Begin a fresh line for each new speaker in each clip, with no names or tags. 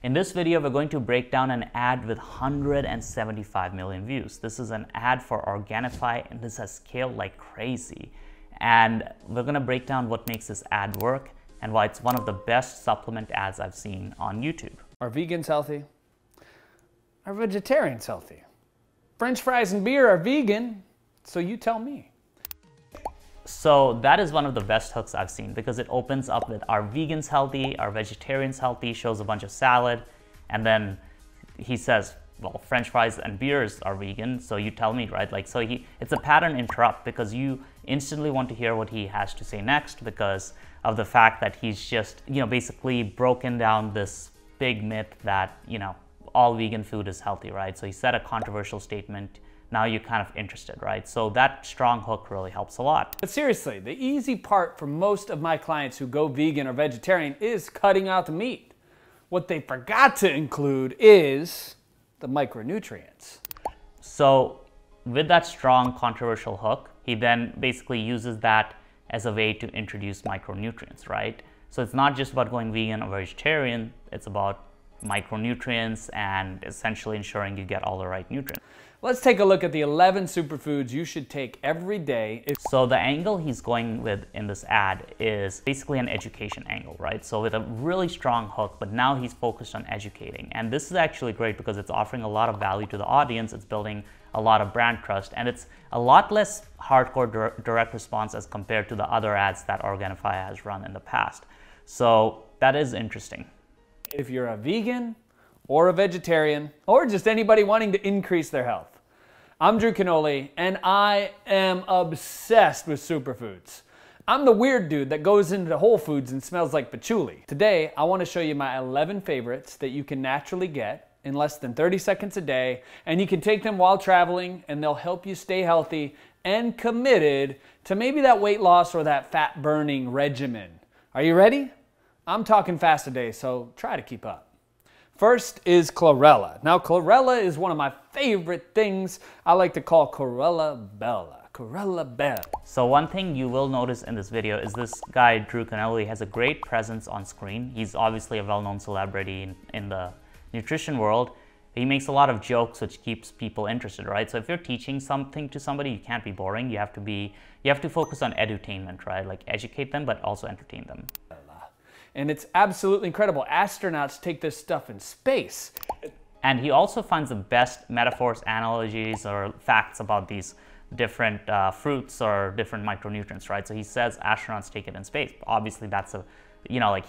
In this video, we're going to break down an ad with 175 million views. This is an ad for Organifi, and this has scaled like crazy. And we're gonna break down what makes this ad work and why it's one of the best supplement ads I've seen on YouTube.
Are vegans healthy? Are vegetarians healthy? French fries and beer are vegan, so you tell me.
So that is one of the best hooks I've seen because it opens up with are vegans healthy, are vegetarians healthy, shows a bunch of salad, and then he says, well, French fries and beers are vegan, so you tell me, right? Like, so it's a pattern interrupt because you instantly want to hear what he has to say next because of the fact that he's just, basically broken down this big myth that, all vegan food is healthy, right? So he said a controversial statement. Now you're kind of interested, right? So that strong hook really helps a lot.
But seriously, the easy part for most of my clients who go vegan or vegetarian is cutting out the meat. What they forgot to include is the micronutrients.
So with that strong controversial hook, he then basically uses that as a way to introduce micronutrients, right? So it's not just about going vegan or vegetarian, it's about micronutrients and essentially ensuring you get all the right nutrients.
Let's take a look at the 11 superfoods you should take every day.
So the angle he's going with in this ad is basically an education angle, right? So with a really strong hook, but now he's focused on educating. And this is actually great because it's offering a lot of value to the audience. It's building a lot of brand trust, and it's a lot less hardcore direct response as compared to the other ads that Organifi has run in the past. So that is interesting.
If you're a vegan or a vegetarian or just anybody wanting to increase their health, I'm Drew Canoli, and I am obsessed with superfoods. I'm the weird dude that goes into Whole Foods and smells like patchouli. Today, I want to show you my 11 favorites that you can naturally get in less than 30 seconds a day, and you can take them while traveling, and they'll help you stay healthy and committed to maybe that weight loss or that fat burning regimen. Are you ready? I'm talking fast today, so try to keep up. First is chlorella. Now, chlorella is one of my favorite things. I like to call chlorella Bella. Chlorella Bella.
So one thing you will notice in this video is this guy, Drew Canoli, has a great presence on screen. He's obviously a well-known celebrity in the nutrition world. He makes a lot of jokes, which keeps people interested, right? So if you're teaching something to somebody, you can't be boring. You have to focus on edutainment, right? Like educate them, but also entertain them.
And it's absolutely incredible. Astronauts take this stuff in space.
And he also finds the best metaphors, analogies, or facts about these different fruits or different micronutrients, right? So he says astronauts take it in space. Obviously that's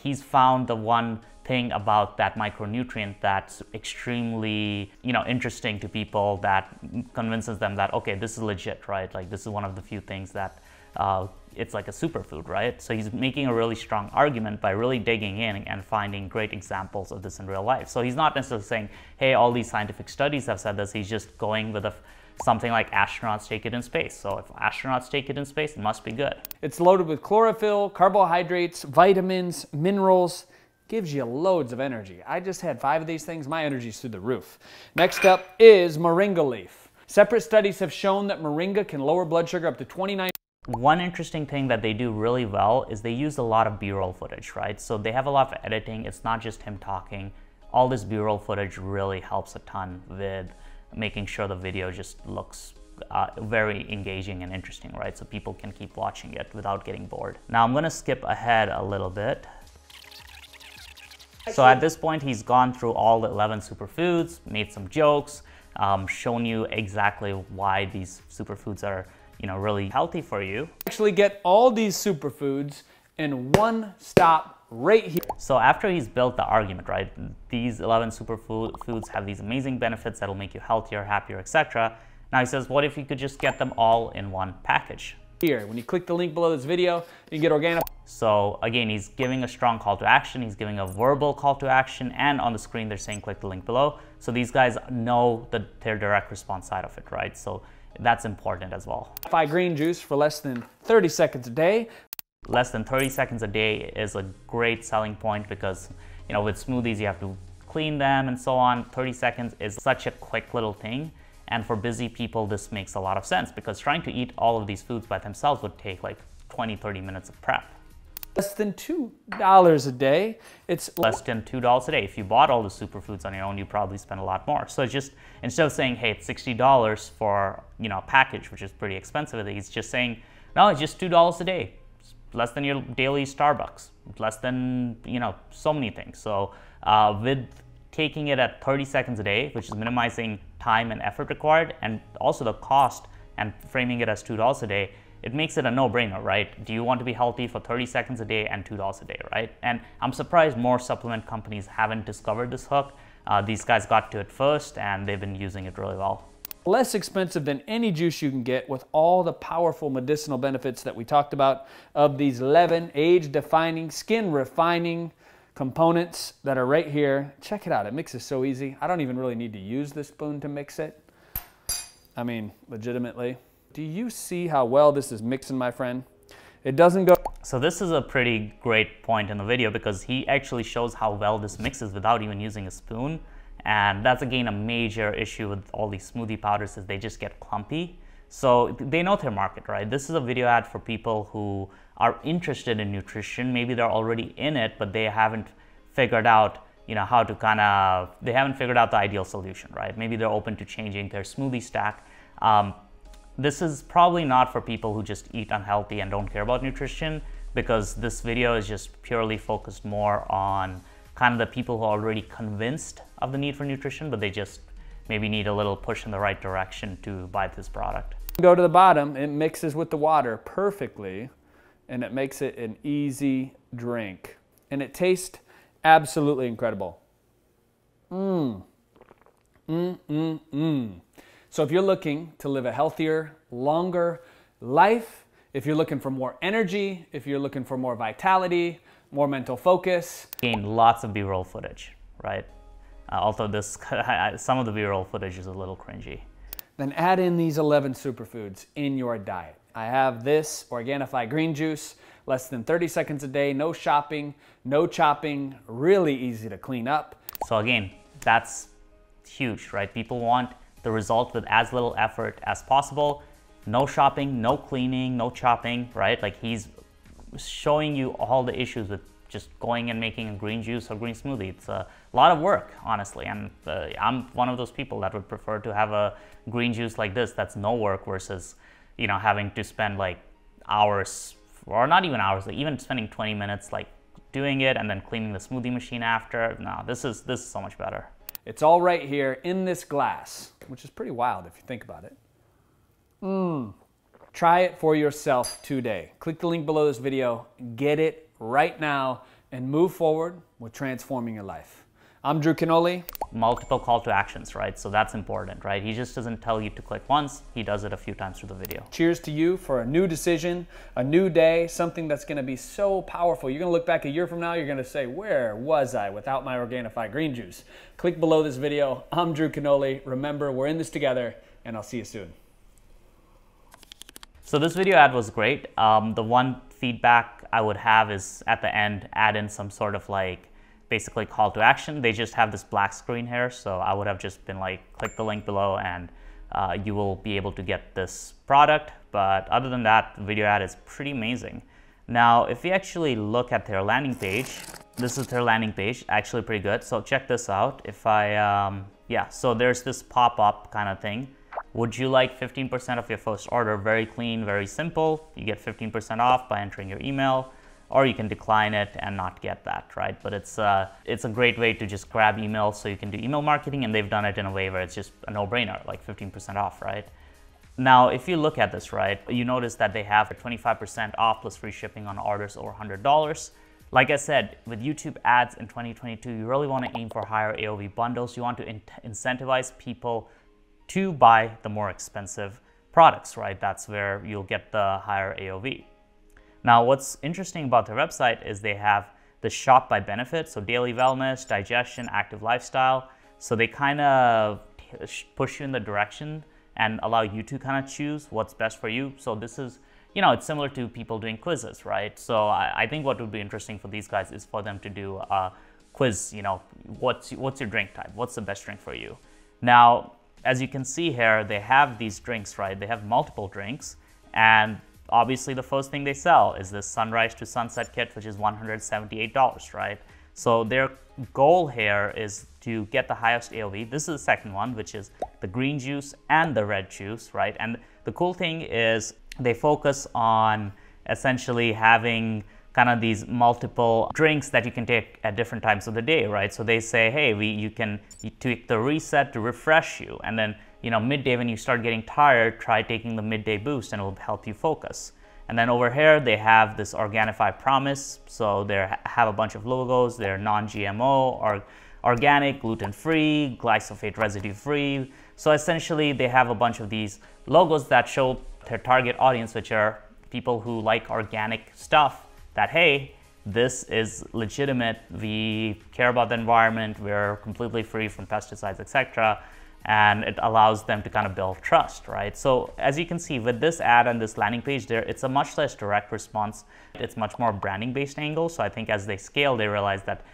he's found the one thing about that micronutrient that's extremely, interesting to people that convinces them that, okay, this is legit, right? Like this is one of the few things that it's like a superfood, right? So he's making a really strong argument by really digging in and finding great examples of this in real life. So he's not necessarily saying, hey, all these scientific studies have said this. He's just going with something like astronauts take it in space. So if astronauts take it in space, it must be good.
It's loaded with chlorophyll, carbohydrates, vitamins, minerals. Gives you loads of energy. I just had 5 of these things. My energy's through the roof. Next up is moringa leaf. Separate studies have shown that moringa can lower blood sugar up to 29.
One interesting thing that they do really well is they use a lot of B-roll footage, right? So they have a lot of editing. It's not just him talking. All this B-roll footage really helps a ton with making sure the video just looks very engaging and interesting, right? So people can keep watching it without getting bored. Now I'm gonna skip ahead a little bit. So at this point, he's gone through all the 11 superfoods, made some jokes, shown you exactly why these superfoods are really healthy for you.
Actually get all these superfoods in one stop right here.
So after he's built the argument, right, these 11 superfoods have these amazing benefits that'll make you healthier, happier, etc. Now he says, what if you could just get them all in one package?
Here, when you click the link below this video, you get Organifi.
So again, he's giving a strong call to action. He's giving a verbal call to action, and on the screen they're saying click the link below. So these guys know their direct response side of it, right? So that's important as well.
Green juice for less than 30 seconds a day.
Less than 30 seconds a day is a great selling point because, with smoothies, you have to clean them and so on. 30 seconds is such a quick little thing. And for busy people, this makes a lot of sense because trying to eat all of these foods by themselves would take like 20, 30 minutes of prep.
Less than $2 a day. It's
less than $2 a day. If you bought all the superfoods on your own, you probably spend a lot more. So it's just, instead of saying, hey, it's $60 for, you know, a package, which is pretty expensive, he's just saying, no, it's just $2 a day. It's less than your daily Starbucks, less than, you know, so many things. So with taking it at 30 seconds a day, which is minimizing time and effort required, and also the cost, and framing it as $2 a day, it makes it a no-brainer, right? Do you want to be healthy for 30 seconds a day and $2 a day, right? And I'm surprised more supplement companies haven't discovered this hook. These guys got to it first, and they've been using it really well.
Less expensive than any juice you can get, with all the powerful medicinal benefits that we talked about of these 11 age-defining, skin-refining components that are right here. Check it out. It mixes so easy. I don't even really need to use the spoon to mix it. I mean, legitimately. Do you see how well this is mixing, my friend? It doesn't go...
So this is a pretty great point in the video, because he actually shows how well this mixes without even using a spoon. And that's, again, a major issue with all these smoothie powders, is they just get clumpy. So they know their market, right? This is a video ad for people who are interested in nutrition. Maybe they're already in it, but they haven't figured out, you know, how to they haven't figured out the ideal solution, right? Maybe they're open to changing their smoothie stack. This is probably not for people who just eat unhealthy and don't care about nutrition, because this video is just purely focused more on kind of the people who are already convinced of the need for nutrition, but they just maybe need a little push in the right direction to buy this product.
Go to the bottom, it mixes with the water perfectly, and it makes it an easy drink. And it tastes absolutely incredible. So if you're looking to live a healthier, longer life, if you're looking for more energy, if you're looking for more vitality, more mental focus.
Again, lots of B-roll footage, right? Although this, some of the B-roll footage is a little cringy.
Then add in these 11 superfoods in your diet. I have this Organifi green juice, less than 30 seconds a day, no shopping, no chopping, really easy to clean up.
So again, that's huge, right? People want the result with as little effort as possible. No shopping, no cleaning, no chopping, right? Like, he's showing you all the issues with just going and making a green juice or green smoothie. It's a lot of work, honestly, and I'm one of those people that would prefer to have a green juice like this that's no work, versus, you know, having to spend like hours, or not even hours, like even spending 20 minutes like doing it and then cleaning the smoothie machine after. No, this is so much better.
It's all right here in this glass, which is pretty wild if you think about it. Try it for yourself today. Click the link below this video, get it right now, and move forward with transforming your life. I'm Drew Canoli.
Multiple call to actions, right? So that's important, right? He just doesn't tell you to click once, he does it a few times through the video.
Cheers to you for a new decision, a new day, something that's gonna be so powerful. You're gonna look back a year from now, you're gonna say, where was I without my Organifi green juice? Click below this video. I'm Drew Canoli. Remember, we're in this together, and I'll see you soon.
So this video ad was great. The one feedback I would have is at the end, add in some sort of like, basically call to action. They just have this black screen here, so I would have just been like, click the link below and you will be able to get this product. But other than that, the video ad is pretty amazing. Now, if you actually look at their landing page, this is their landing page, actually pretty good. So check this out. If I, yeah, so there's this pop-up kind of thing. Would you like 15% of your first order? Very clean, very simple. You get 15% off by entering your email, or you can decline it and not get that, right? But it's a great way to just grab emails so you can do email marketing, and they've done it in a way where it's just a no-brainer, like 15% off, right? Now, if you look at this, right, you notice that they have 25% off plus free shipping on orders over $100. Like I said, with YouTube ads in 2022, you really want to aim for higher AOV bundles. You want to incentivize people to buy the more expensive products, right? That's where you'll get the higher AOV. Now, what's interesting about their website is they have the shop by benefit, so daily wellness, digestion, active lifestyle. So they kind of push you in the direction and allow you to kind of choose what's best for you. So this is, you know, it's similar to people doing quizzes, right? So I think what would be interesting for these guys is for them to do a quiz, you know, what's your drink type? What's the best drink for you? Now, as you can see here, they have these drinks, right? They have multiple drinks, and obviously the first thing they sell is this sunrise to sunset kit, which is $178, right? So their goal here is to get the highest AOV. This is the second one, which is the green juice and the red juice, right? And the cool thing is they focus on essentially having kind of these multiple drinks that you can take at different times of the day, right? So they say, hey, you take the reset to refresh you, and then midday when you start getting tired, try taking the midday boost and it will help you focus. And then over here they have this Organifi promise. So they have a bunch of logos. They're non-GMO, or organic, gluten-free, glyphosate residue-free. So essentially they have a bunch of these logos that show their target audience, which are people who like organic stuff, that hey, this is legitimate, we care about the environment, we're completely free from pesticides, etc. And it allows them to kind of build trust, right? So as you can see with this ad and this landing page there, it's a much less direct response. It's much more branding based angle. So I think as they scale, they realize that,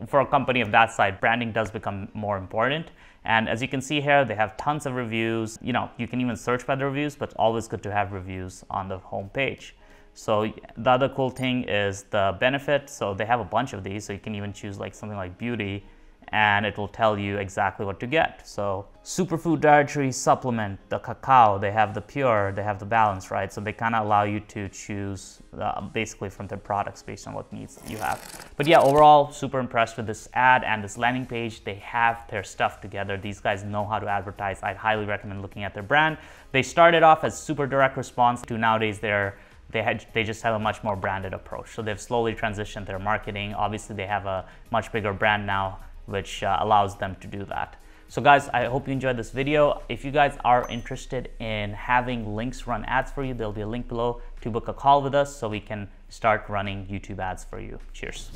for a company of that size, branding does become more important. And as you can see here, they have tons of reviews. You can even search by the reviews, but always good to have reviews on the home page. So the other cool thing is the benefit. So they have a bunch of these. So you can even choose like something like beauty, and it will tell you exactly what to get. So superfood dietary supplement, the cacao, they have the pure, they have the balance, right? So they kind of allow you to choose basically from their products based on what needs you have. But yeah, overall, super impressed with this ad and this landing page. They have their stuff together. These guys know how to advertise. I'd highly recommend looking at their brand. They started off as super direct response to nowadays they just have a much more branded approach. So they've slowly transitioned their marketing. Obviously they have a much bigger brand now, which allows them to do that. So guys, I hope you enjoyed this video. If you guys are interested in having Linx run ads for you, there'll be a link below to book a call with us so we can start running YouTube ads for you. Cheers.